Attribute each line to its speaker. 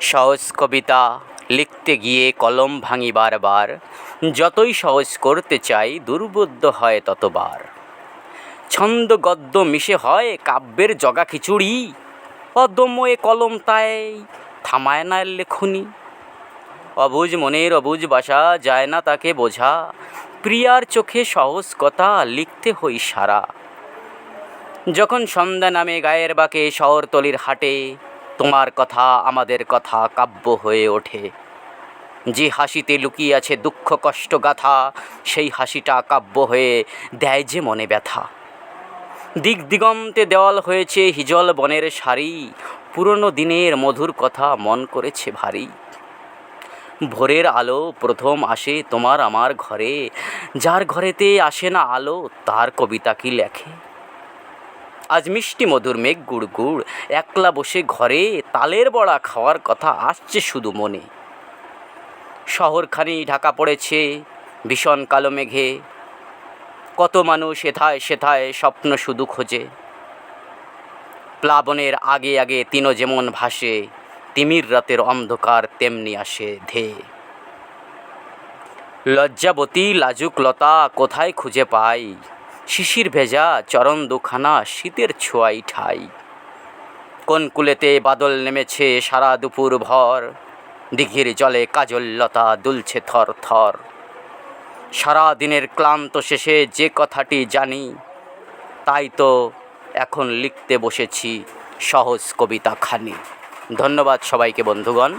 Speaker 1: সহজ কবিতা লিখতে গিয়ে কলম ভাঙি বারবার, যতই সহজ করতে চাই দুর্বোধ্য হয় ততবার। ছন্দ গদ্য মিশে হয় কাব্যের জগা খিচুড়ি, অদম্য এ কলম তাই থামায় না লেখনি। অবুঝ মনের অবুঝ বাসা যায় না তাকে বোঝা, প্রিয়ার চোখে সহজ কথা লিখতে হই সারা। যখন সন্ধ্যা নামে গায়ের বাঁকে শহরতলির হাটে, তোমার কথা আমাদের কথা কাব্য হয়ে ওঠে। যে হাসিতে লুকিয়ে আছে দুঃখ কষ্ট গাথা, সেই হাসিটা কাব্য হয়ে দেয় যে মনে ব্যথা। দিক দিগন্তে দেওয়াল হয়েছে হিজল বনের সারি, পুরনো দিনের মধুর কথা মন করেছে ভারী। ভোরের আলো প্রথম আসে তোমার আমার ঘরে, যার ঘরেতে আসে না আলো তার কবিতা কি লেখে। আজ মিষ্টি মধুর মেঘ গুড় গুড়, একলা বসে ঘরে তালের বড়া খাওয়ার কথা আসছে শুধু মনে। শহরখানি ঢাকা পড়েছে ভীষণ কালো মেঘে, কত মানুষ এথায় সেথায় স্বপ্ন শুধু খোঁজে। প্লাবনের আগে আগে তিনো যেমন ভাসে, তিমির রাতের অন্ধকার তেমনি আসে ধেয়ে। লজ্জাবতী লাজুক লতা কোথায় খুঁজে পাই, শিশির ভেজা চরণ দুখানা শীতের ছোঁয়াই ঠাই। কোন কুলেতে বাদল নেমেছে সারা দুপুর ভর, দিঘির জলে কাজললতা দুলছে থর থর। সারা দিনের ক্লান্ত শেষে যে কথাটি জানি, তাই তো এখন লিখতে বসেছি সহজ কবিতা খানি। ধন্যবাদ সবাইকে বন্ধুগণ।